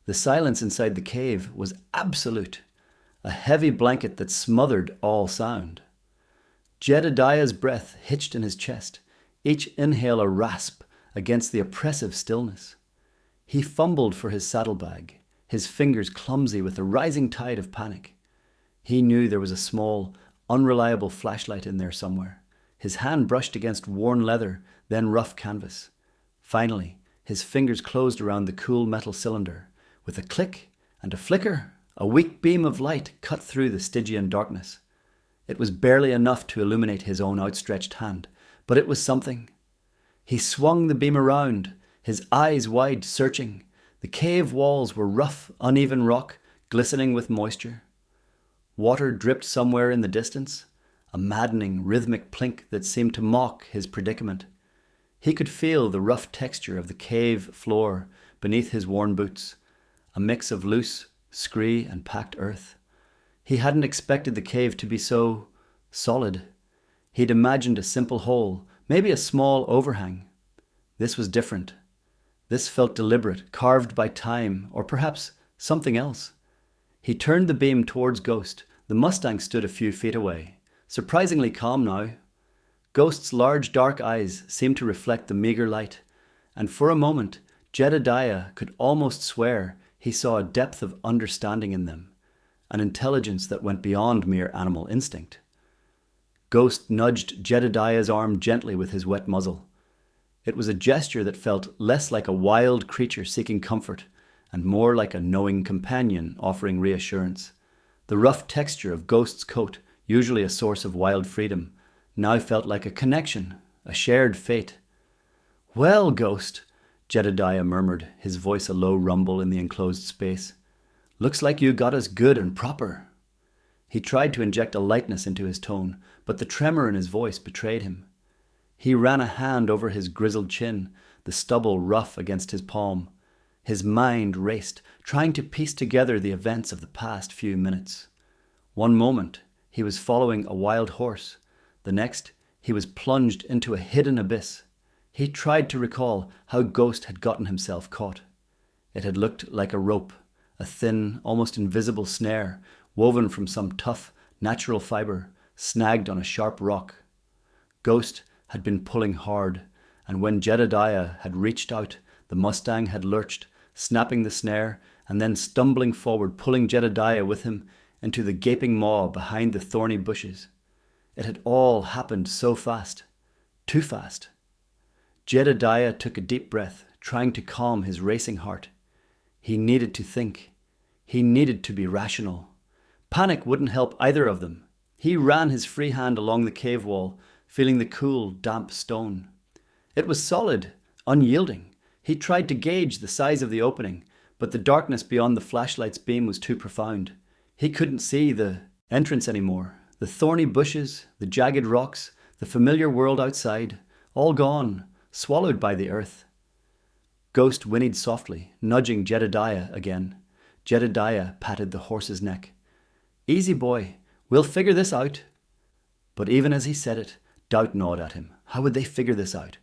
The silence inside the cave was absolute, a heavy blanket that smothered all sound. Jedediah's breath hitched in his chest, each inhale a rasp against the oppressive stillness. He fumbled for his saddlebag, his fingers clumsy with the rising tide of panic. He knew there was a small, unreliable flashlight in there somewhere. His hand brushed against worn leather, then rough canvas. Finally, his fingers closed around the cool metal cylinder. With a click and a flicker, a weak beam of light cut through the Stygian darkness. It was barely enough to illuminate his own outstretched hand, but it was something. He swung the beam around, his eyes wide, searching. The cave walls were rough, uneven rock, glistening with moisture. Water dripped somewhere in the distance, a maddening, rhythmic plink that seemed to mock his predicament. He could feel the rough texture of the cave floor beneath his worn boots, a mix of loose, scree and packed earth. He hadn't expected the cave to be so solid. He'd imagined a simple hole, maybe a small overhang. This was different. This felt deliberate, carved by time, or perhaps something else. He turned the beam towards Ghost. The Mustang stood a few feet away, surprisingly calm now. Ghost's large dark eyes seemed to reflect the meager light, and for a moment, Jedediah could almost swear he saw a depth of understanding in them, an intelligence that went beyond mere animal instinct. Ghost nudged Jedediah's arm gently with his wet muzzle. It was a gesture that felt less like a wild creature seeking comfort and more like a knowing companion offering reassurance. The rough texture of Ghost's coat, usually a source of wild freedom, now felt like a connection, a shared fate. "Well, Ghost," Jedediah murmured, his voice a low rumble in the enclosed space. "Looks like you got us good and proper." He tried to inject a lightness into his tone, but the tremor in his voice betrayed him. He ran a hand over his grizzled chin, the stubble rough against his palm. His mind raced, trying to piece together the events of the past few minutes. One moment, he was following a wild horse. The next, he was plunged into a hidden abyss. He tried to recall how Ghost had gotten himself caught. It had looked like a rope, a thin, almost invisible snare, woven from some tough, natural fiber, snagged on a sharp rock. Ghost had been pulling hard, and when Jedediah had reached out, the Mustang had lurched, snapping the snare, and then stumbling forward, pulling Jedediah with him into the gaping maw behind the thorny bushes. It had all happened so fast, too fast. Jedediah took a deep breath, trying to calm his racing heart. He needed to think. He needed to be rational. Panic wouldn't help either of them. He ran his free hand along the cave wall, feeling the cool, damp stone. It was solid, unyielding. He tried to gauge the size of the opening, but the darkness beyond the flashlight's beam was too profound. He couldn't see the entrance anymore. The thorny bushes, the jagged rocks, the familiar world outside, all gone, swallowed by the earth. Ghost whinnied softly, nudging Jedediah again. Jedediah patted the horse's neck. "Easy, boy. We'll figure this out." But even as he said it, doubt gnawed at him. How would they figure this out?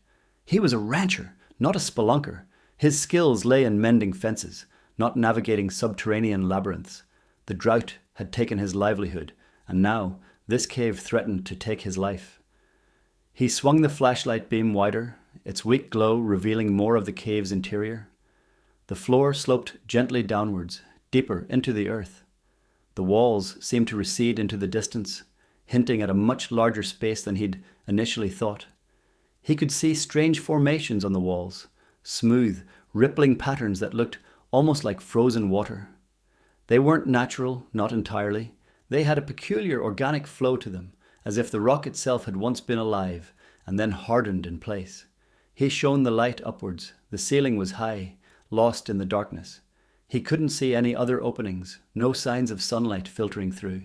He was a rancher, not a spelunker. His skills lay in mending fences, not navigating subterranean labyrinths. The drought had taken his livelihood, and now this cave threatened to take his life. He swung the flashlight beam wider, its weak glow revealing more of the cave's interior. The floor sloped gently downwards, deeper into the earth. The walls seemed to recede into the distance, hinting at a much larger space than he'd initially thought. He could see strange formations on the walls, smooth, rippling patterns that looked almost like frozen water. They weren't natural, not entirely. They had a peculiar organic flow to them, as if the rock itself had once been alive and then hardened in place. He shone the light upwards. The ceiling was high, lost in the darkness. He couldn't see any other openings, no signs of sunlight filtering through.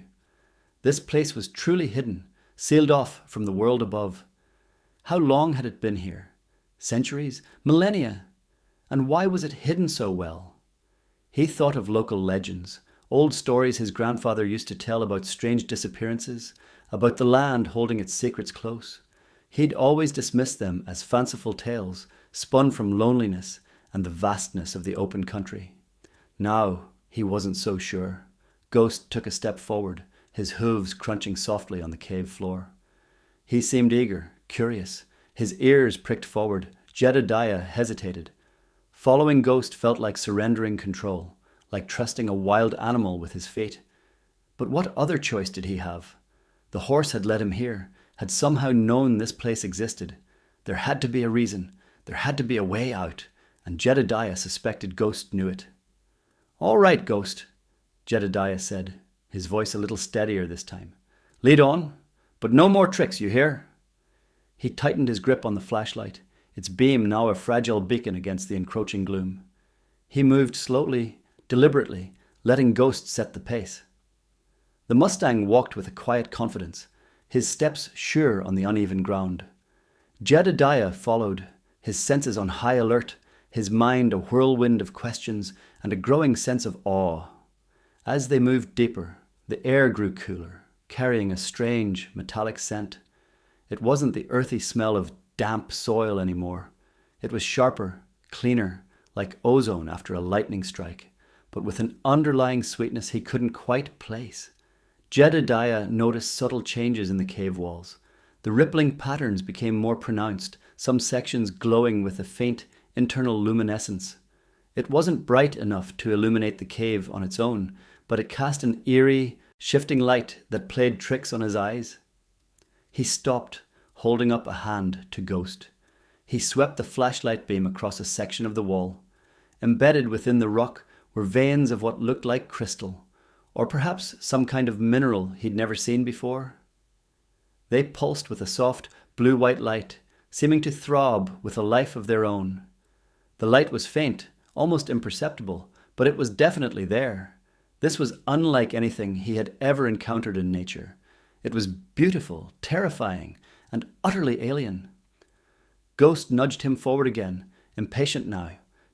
This place was truly hidden, sealed off from the world above. How long had it been here? Centuries? Millennia? And why was it hidden so well? He thought of local legends, old stories his grandfather used to tell about strange disappearances, about the land holding its secrets close. He'd always dismissed them as fanciful tales, spun from loneliness and the vastness of the open country. Now he wasn't so sure. Ghost took a step forward, his hooves crunching softly on the cave floor. He seemed eager, curious. His ears pricked forward. Jedediah hesitated. Following Ghost felt like surrendering control, like trusting a wild animal with his fate. But what other choice did he have? The horse had led him here, had somehow known this place existed. There had to be a reason. There had to be a way out, and Jedediah suspected Ghost knew it. "All right, Ghost," Jedediah said, his voice a little steadier this time. "Lead on, but no more tricks, you hear?" He tightened his grip on the flashlight, its beam now a fragile beacon against the encroaching gloom. He moved slowly, deliberately, letting Ghost set the pace. The Mustang walked with a quiet confidence, his steps sure on the uneven ground. Jedediah followed, his senses on high alert, his mind a whirlwind of questions and a growing sense of awe. As they moved deeper, the air grew cooler, carrying a strange, metallic scent. It wasn't the earthy smell of damp soil anymore. It was sharper, cleaner, like ozone after a lightning strike, but with an underlying sweetness he couldn't quite place. Jedediah noticed subtle changes in the cave walls. The rippling patterns became more pronounced, some sections glowing with a faint internal luminescence. It wasn't bright enough to illuminate the cave on its own, but it cast an eerie, shifting light that played tricks on his eyes. He stopped, holding up a hand to Ghost. He swept the flashlight beam across a section of the wall. Embedded within the rock were veins of what looked like crystal, or perhaps some kind of mineral he'd never seen before. They pulsed with a soft, blue-white light, seeming to throb with a life of their own. The light was faint, almost imperceptible, but it was definitely there. This was unlike anything he had ever encountered in nature. It was beautiful, terrifying, and utterly alien. Ghost nudged him forward again, impatient now.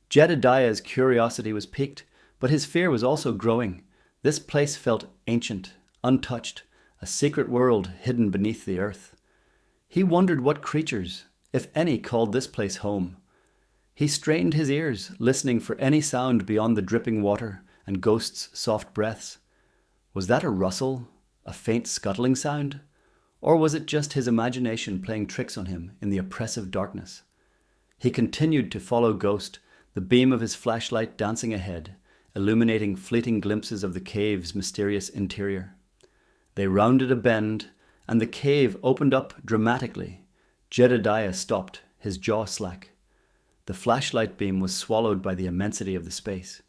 Jedediah's curiosity was piqued, but his fear was also growing. This place felt ancient, untouched, a secret world hidden beneath the earth. He wondered what creatures, if any, called this place home. He strained his ears, listening for any sound beyond the dripping water and Ghost's soft breaths. Was that a rustle, a faint scuttling sound? Or was it just his imagination playing tricks on him in the oppressive darkness? He continued to follow Ghost, the beam of his flashlight dancing ahead, illuminating fleeting glimpses of the cave's mysterious interior. They rounded a bend, and the cave opened up dramatically. Jedediah stopped, his jaw slack. The flashlight beam was swallowed by the immensity of the space.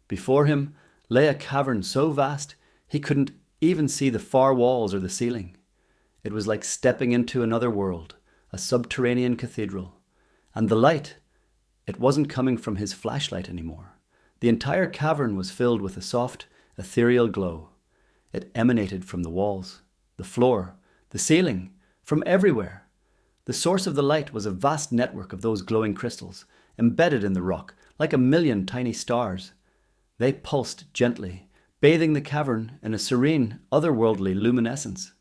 Before him lay a cavern so vast he couldn't even see the far walls or the ceiling. It was like stepping into another world, a subterranean cathedral. And the light, it wasn't coming from his flashlight anymore. The entire cavern was filled with a soft, ethereal glow. It emanated from the walls, the floor, the ceiling, from everywhere. The source of the light was a vast network of those glowing crystals, embedded in the rock, like a million tiny stars. They pulsed gently, bathing the cavern in a serene, otherworldly luminescence.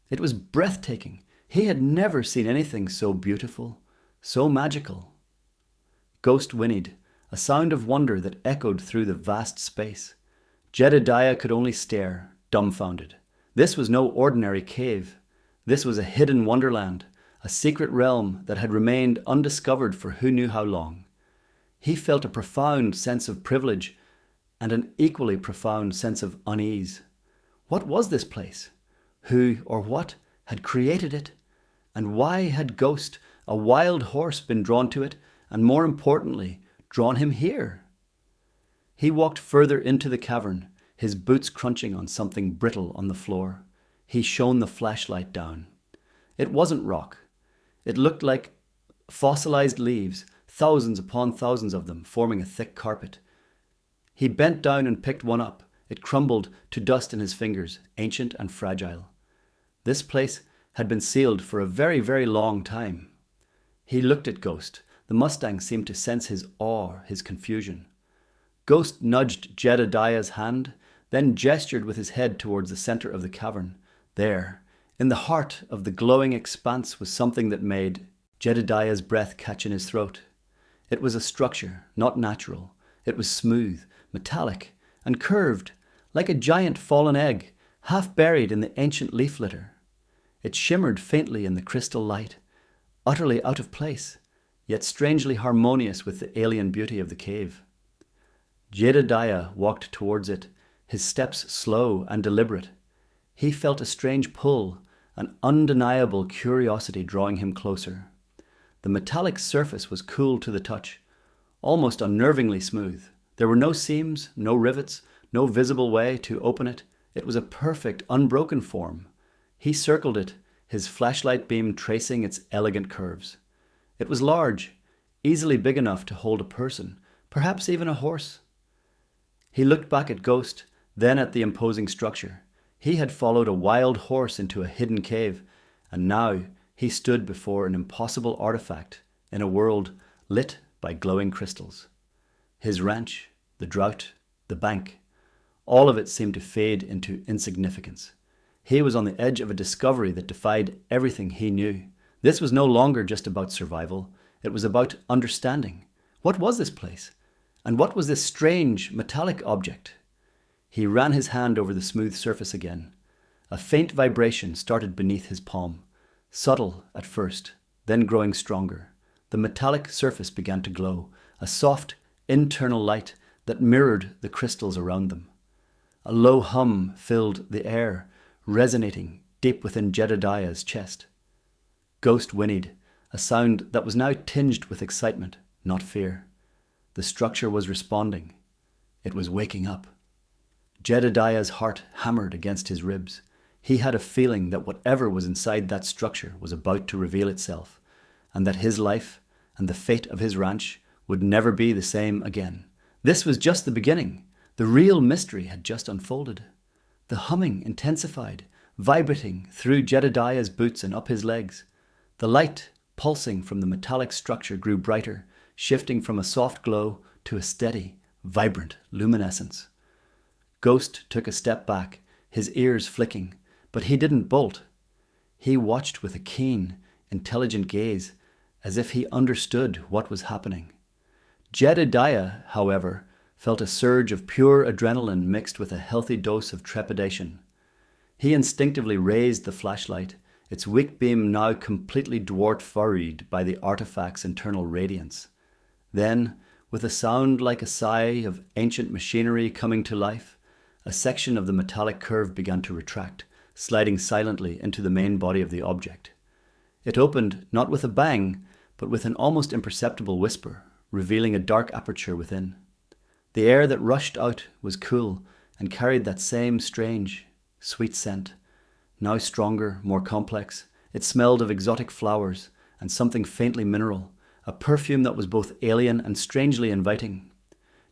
It was breathtaking. He had never seen anything so beautiful, so magical. Ghost whinnied, a sound of wonder that echoed through the vast space. Jedediah could only stare, dumbfounded. This was no ordinary cave. This was a hidden wonderland, a secret realm that had remained undiscovered for who knew how long. He felt a profound sense of privilege and an equally profound sense of unease. What was this place? Who or what had created it? And why had Ghost, a wild horse, been drawn to it, and more importantly, drawn him here? He walked further into the cavern, his boots crunching on something brittle on the floor. He shone the flashlight down. It wasn't rock. It looked like fossilized leaves, thousands upon thousands of them, forming a thick carpet. He bent down and picked one up. It crumbled to dust in his fingers, ancient and fragile. This place had been sealed for a very, very long time. He looked at Ghost. The Mustang seemed to sense his awe, his confusion. Ghost nudged Jedediah's hand, then gestured with his head towards the center of the cavern. There, in the heart of the glowing expanse, was something that made Jedediah's breath catch in his throat. It was a structure, not natural. It was smooth, metallic, and curved, like a giant fallen egg, half buried in the ancient leaf litter. It shimmered faintly in the crystal light, utterly out of place, yet strangely harmonious with the alien beauty of the cave. Jedediah walked towards it, his steps slow and deliberate. He felt a strange pull, an undeniable curiosity drawing him closer. The metallic surface was cool to the touch, almost unnervingly smooth. There were no seams, no rivets, no visible way to open it. It was a perfect, unbroken form. He circled it, his flashlight beam tracing its elegant curves. It was large, easily big enough to hold a person, perhaps even a horse. He looked back at Ghost, then at the imposing structure. He had followed a wild horse into a hidden cave, and now he stood before an impossible artifact in a world lit by glowing crystals. His ranch, the drought, the bank, all of it seemed to fade into insignificance. He was on the edge of a discovery that defied everything he knew. This was no longer just about survival. It was about understanding. What was this place? And what was this strange, metallic object? He ran his hand over the smooth surface again. A faint vibration started beneath his palm, subtle at first, then growing stronger. The metallic surface began to glow, a soft, internal light that mirrored the crystals around them. A low hum filled the air, resonating deep within Jedediah's chest. Ghost whinnied, a sound that was now tinged with excitement, not fear. The structure was responding. It was waking up. Jedediah's heart hammered against his ribs. He had a feeling that whatever was inside that structure was about to reveal itself, and that his life and the fate of his ranch would never be the same again. This was just the beginning. The real mystery had just unfolded. The humming intensified, vibrating through Jedediah's boots and up his legs. The light pulsing from the metallic structure grew brighter, shifting from a soft glow to a steady, vibrant luminescence. Ghost took a step back, his ears flicking, but he didn't bolt. He watched with a keen, intelligent gaze, as if he understood what was happening. Jedediah, however, felt a surge of pure adrenaline mixed with a healthy dose of trepidation. He instinctively raised the flashlight, its weak beam now completely dwarfed by the artifact's internal radiance. Then, with a sound like a sigh of ancient machinery coming to life, a section of the metallic curve began to retract, sliding silently into the main body of the object. It opened not with a bang, but with an almost imperceptible whisper, revealing a dark aperture within. The air that rushed out was cool and carried that same strange, sweet scent. Now stronger, more complex, it smelled of exotic flowers and something faintly mineral, a perfume that was both alien and strangely inviting.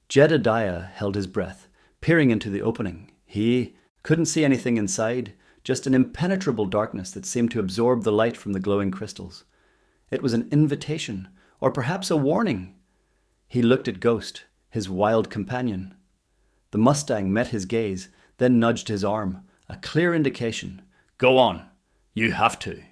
Jedediah held his breath, peering into the opening. He couldn't see anything inside, just an impenetrable darkness that seemed to absorb the light from the glowing crystals. It was an invitation, or perhaps a warning. He looked at Ghost, his wild companion. The mustang met his gaze, then nudged his arm, a clear indication. "Go on. You have to."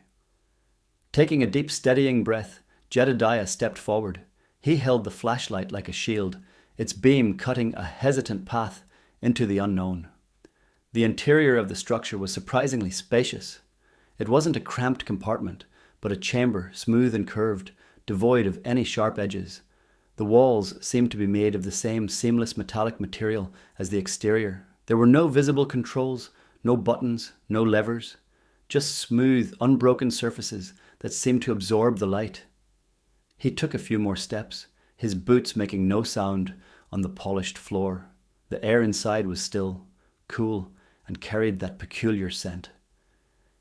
Taking a deep, steadying breath, Jedediah stepped forward. He held the flashlight like a shield, its beam cutting a hesitant path into the unknown. The interior of the structure was surprisingly spacious. It wasn't a cramped compartment, but a chamber, smooth and curved, devoid of any sharp edges. The walls seemed to be made of the same seamless metallic material as the exterior. There were no visible controls, no buttons, no levers, just smooth, unbroken surfaces that seemed to absorb the light. He took a few more steps, his boots making no sound on the polished floor. The air inside was still, cool, and carried that peculiar scent.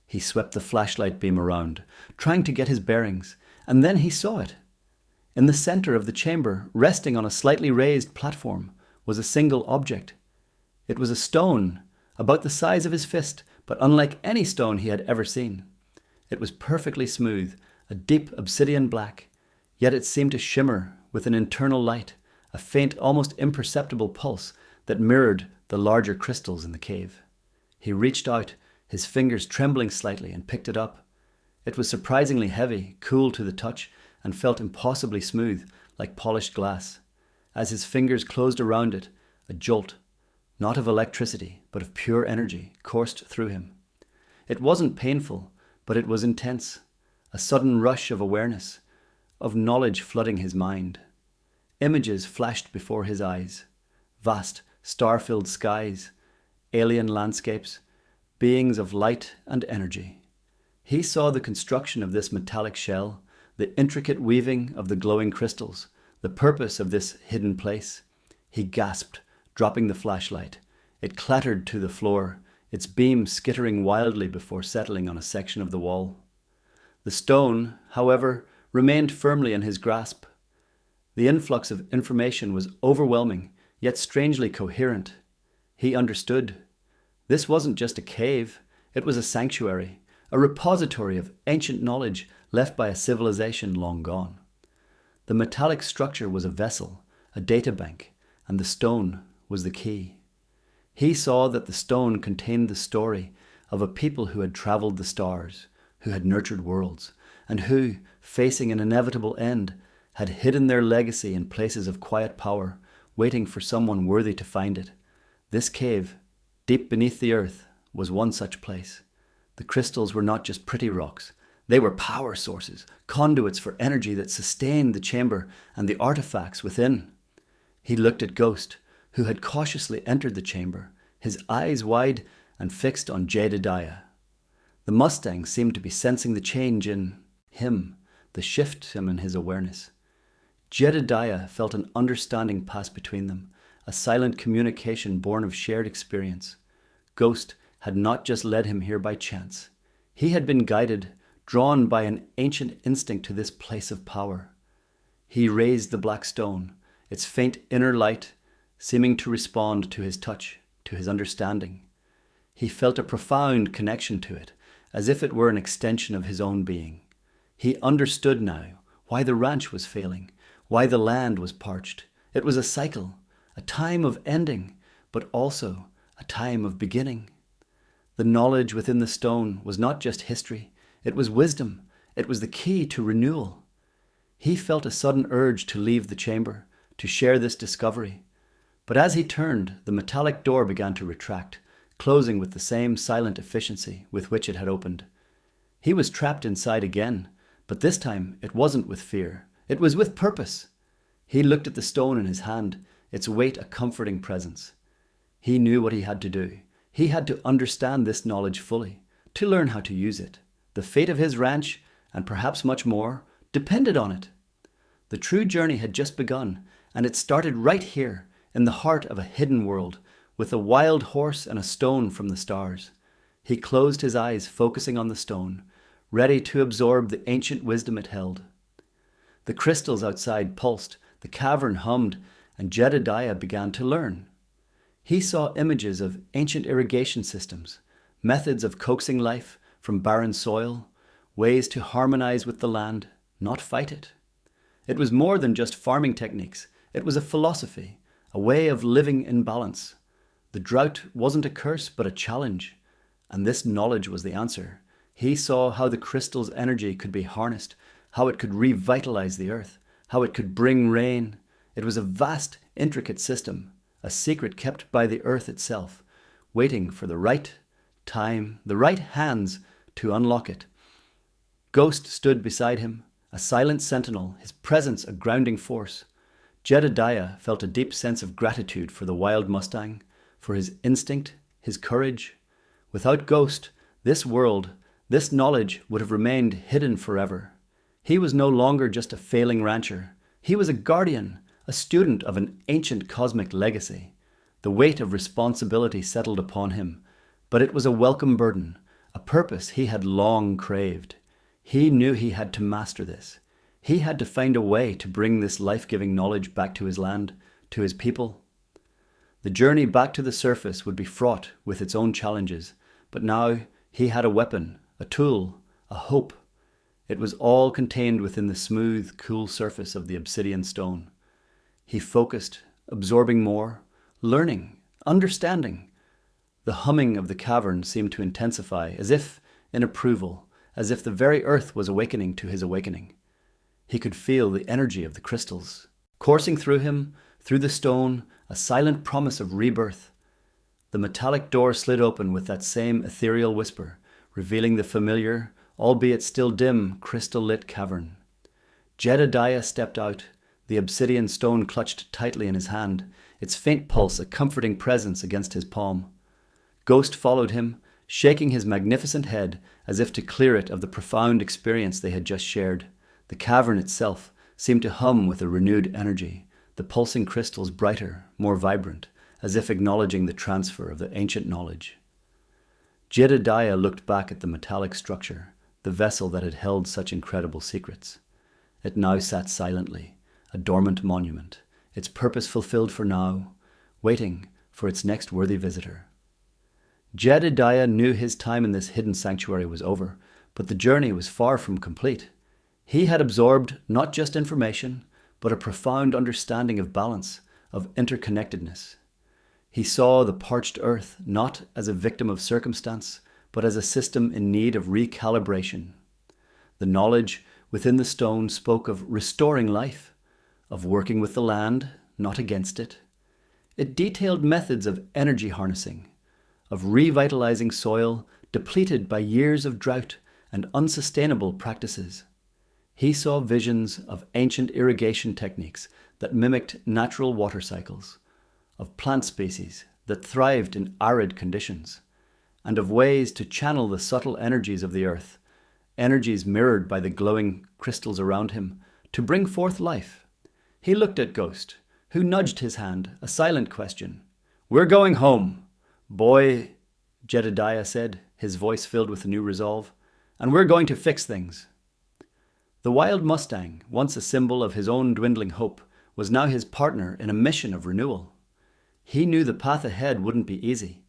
He swept the flashlight beam around, trying to get his bearings, and then he saw it. In the center of the chamber, resting on a slightly raised platform, was a single object. It was a stone, about the size of his fist, but unlike any stone he had ever seen. It was perfectly smooth, a deep obsidian black, yet it seemed to shimmer with an internal light, a faint, almost imperceptible pulse that mirrored the larger crystals in the cave. He reached out, his fingers trembling slightly, and picked it up. It was surprisingly heavy, cool to the touch, and felt impossibly smooth, like polished glass. As his fingers closed around it, A jolt, not of electricity, but of pure energy, coursed through him. It wasn't painful, but it was intense. A sudden rush of awareness, of knowledge flooding his mind. Images flashed before his eyes. Vast, star-filled skies, alien landscapes, beings of light and energy. He saw the construction of this metallic shell, the intricate weaving of the glowing crystals, the purpose of this hidden place. He gasped, dropping the flashlight. It clattered to the floor, its beam skittering wildly before settling on a section of the wall. The stone, however, remained firmly in his grasp. The influx of information was overwhelming, yet strangely coherent. He understood. This wasn't just a cave, it was a sanctuary, a repository of ancient knowledge left by a civilization long gone. The metallic structure was a vessel, a databank, and the stone was the key. He saw that the stone contained the story of a people who had traveled the stars, who had nurtured worlds, and who, facing an inevitable end, had hidden their legacy in places of quiet power, waiting for someone worthy to find it. This cave, deep beneath the earth, was one such place. The crystals were not just pretty rocks. They were power sources, conduits for energy that sustained the chamber and the artifacts within. He looked at Ghost, who had cautiously entered the chamber, his eyes wide and fixed on Jedediah. The Mustang seemed to be sensing the change in him, the shift in his awareness. Jedediah felt an understanding pass between them, a silent communication born of shared experience. Ghost had not just led him here by chance. He had been guided, drawn by an ancient instinct to this place of power. He raised the black stone, its faint inner light seeming to respond to his touch, to his understanding. He felt a profound connection to it, as if it were an extension of his own being. He understood now why the ranch was failing, why the land was parched. It was a cycle, a time of ending, but also a time of beginning. The knowledge within the stone was not just history, it was wisdom. It was the key to renewal. He felt a sudden urge to leave the chamber, to share this discovery. But as he turned, the metallic door began to retract, closing with the same silent efficiency with which it had opened. He was trapped inside again, but this time it wasn't with fear. It was with purpose. He looked at the stone in his hand, its weight a comforting presence. He knew what he had to do. He had to understand this knowledge fully, to learn how to use it. The fate of his ranch, and perhaps much more, depended on it. The true journey had just begun, and it started right here, in the heart of a hidden world, with a wild horse and a stone from the stars. He closed his eyes, focusing on the stone, ready to absorb the ancient wisdom it held. The crystals outside pulsed, the cavern hummed, and Jedediah began to learn. He saw images of ancient irrigation systems, methods of coaxing life from barren soil, ways to harmonize with the land, not fight it. It was more than just farming techniques. It was a philosophy, a way of living in balance. The drought wasn't a curse, but a challenge. And this knowledge was the answer. He saw how the crystal's energy could be harnessed, how it could revitalize the earth, how it could bring rain. It was a vast, intricate system, a secret kept by the earth itself, waiting for the right time, the right hands to unlock it. Ghost stood beside him, a silent sentinel, his presence a grounding force. Jedediah felt a deep sense of gratitude for the wild Mustang, for his instinct, his courage. Without Ghost, this world, this knowledge would have remained hidden forever. He was no longer just a failing rancher. He was a guardian, a student of an ancient cosmic legacy. The weight of responsibility settled upon him, but it was a welcome burden, a purpose he had long craved. He knew he had to master this. He had to find a way to bring this life-giving knowledge back to his land, to his people. The journey back to the surface would be fraught with its own challenges, but now he had a weapon, a tool, a hope. It was all contained within the smooth, cool surface of the obsidian stone. He focused, absorbing more, learning, understanding. The humming of the cavern seemed to intensify, as if in approval, as if the very earth was awakening to his awakening. He could feel the energy of the crystals, coursing through him, through the stone, a silent promise of rebirth. The metallic door slid open with that same ethereal whisper, revealing the familiar, albeit still dim, crystal-lit cavern. Jedediah stepped out, the obsidian stone clutched tightly in his hand, its faint pulse a comforting presence against his palm. Ghost followed him, shaking his magnificent head as if to clear it of the profound experience they had just shared. The cavern itself seemed to hum with a renewed energy, the pulsing crystals brighter, more vibrant, as if acknowledging the transfer of the ancient knowledge. Jedediah looked back at the metallic structure, the vessel that had held such incredible secrets. It now sat silently, a dormant monument, its purpose fulfilled for now, waiting for its next worthy visitor. Jedediah knew his time in this hidden sanctuary was over, but the journey was far from complete. He had absorbed not just information, but a profound understanding of balance, of interconnectedness. He saw the parched earth not as a victim of circumstance, but as a system in need of recalibration. The knowledge within the stone spoke of restoring life, of working with the land, not against it. It detailed methods of energy harnessing, of revitalizing soil depleted by years of drought and unsustainable practices. He saw visions of ancient irrigation techniques that mimicked natural water cycles, of plant species that thrived in arid conditions, and of ways to channel the subtle energies of the earth, energies mirrored by the glowing crystals around him, to bring forth life. He looked at Ghost, who nudged his hand, a silent question. "We're going home, boy," Jedediah said, his voice filled with a new resolve, "and we're going to fix things." The wild mustang, once a symbol of his own dwindling hope, was now his partner in a mission of renewal. He knew the path ahead wouldn't be easy.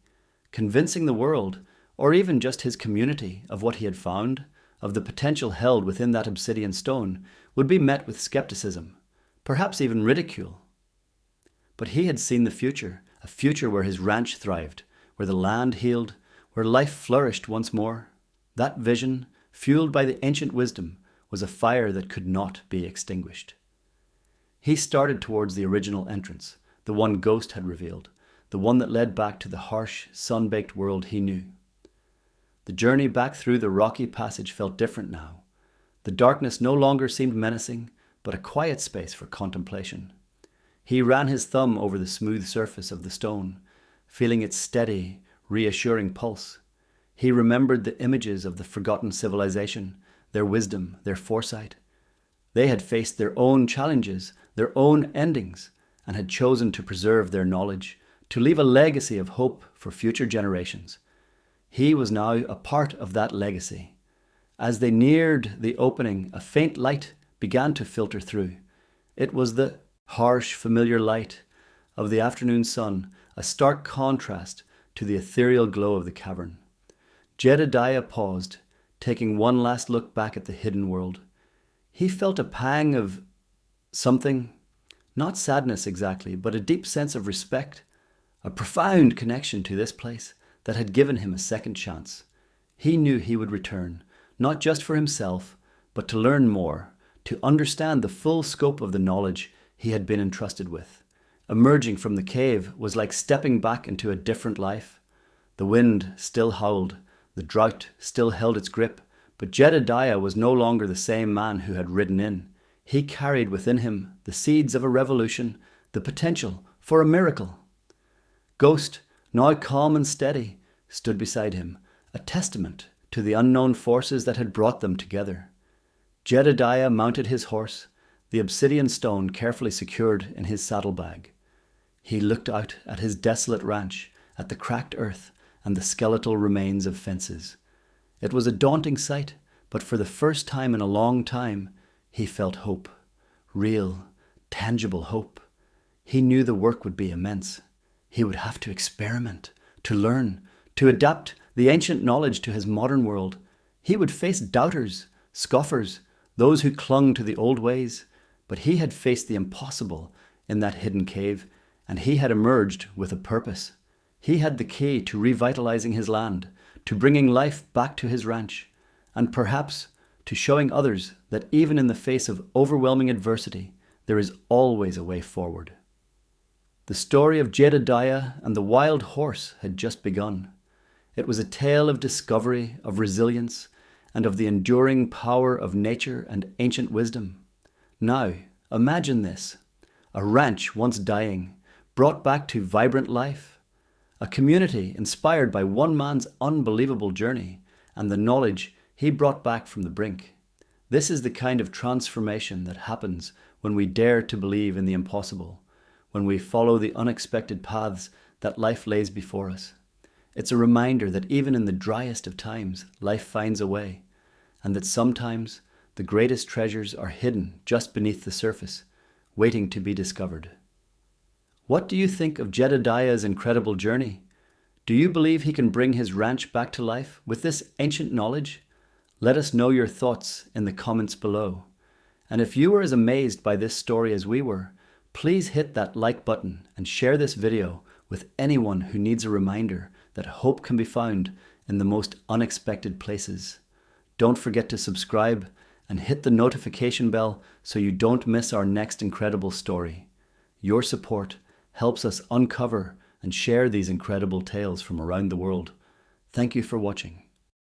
Convincing the world, or even just his community, of what he had found, of the potential held within that obsidian stone, would be met with skepticism, perhaps even ridicule. But he had seen the future, a future where his ranch thrived, where the land healed, where life flourished once more. That vision, fueled by the ancient wisdom, was a fire that could not be extinguished. He started towards the original entrance, the one Ghost had revealed, the one that led back to the harsh, sun-baked world he knew. The journey back through the rocky passage felt different now. The darkness no longer seemed menacing, but a quiet space for contemplation. He ran his thumb over the smooth surface of the stone, feeling its steady, reassuring pulse. He remembered the images of the forgotten civilization, their wisdom, their foresight. They had faced their own challenges, their own endings, and had chosen to preserve their knowledge, to leave a legacy of hope for future generations. He was now a part of that legacy. As they neared the opening, a faint light began to filter through. It was the harsh, familiar light of the afternoon sun, a stark contrast to the ethereal glow of the cavern. Jedediah paused, taking one last look back at the hidden world. He felt a pang of something, not sadness exactly, but a deep sense of respect, a profound connection to this place that had given him a second chance. He knew he would return, not just for himself, but to learn more, to understand the full scope of the knowledge he had been entrusted with. Emerging from the cave was like stepping back into a different life. The wind still howled, the drought still held its grip, but Jedediah was no longer the same man who had ridden in. He carried within him the seeds of a revolution, the potential for a miracle. Ghost, now calm and steady, stood beside him, a testament to the unknown forces that had brought them together. Jedediah mounted his horse, the obsidian stone carefully secured in his saddlebag. He looked out at his desolate ranch, at the cracked earth and the skeletal remains of fences. It was a daunting sight, but for the first time in a long time, he felt hope. Real, tangible hope. He knew the work would be immense. He would have to experiment, to learn, to adapt the ancient knowledge to his modern world. He would face doubters, scoffers, those who clung to the old ways, but he had faced the impossible in that hidden cave, and he had emerged with a purpose. He had the key to revitalizing his land, to bringing life back to his ranch, and perhaps to showing others that even in the face of overwhelming adversity, there is always a way forward. The story of Jedediah and the wild horse had just begun. It was a tale of discovery, of resilience, and of the enduring power of nature and ancient wisdom. Now, imagine this: a ranch once dying, brought back to vibrant life. A community inspired by one man's unbelievable journey and the knowledge he brought back from the brink. This is the kind of transformation that happens when we dare to believe in the impossible, when we follow the unexpected paths that life lays before us. It's a reminder that even in the driest of times, life finds a way, and that sometimes the greatest treasures are hidden just beneath the surface, waiting to be discovered. What do you think of Jedediah's incredible journey? Do you believe he can bring his ranch back to life with this ancient knowledge? Let us know your thoughts in the comments below. And if you were as amazed by this story as we were, please hit that like button and share this video with anyone who needs a reminder that hope can be found in the most unexpected places. Don't forget to subscribe and hit the notification bell so you don't miss our next incredible story. Your support helps us uncover and share these incredible tales from around the world. Thank you for watching.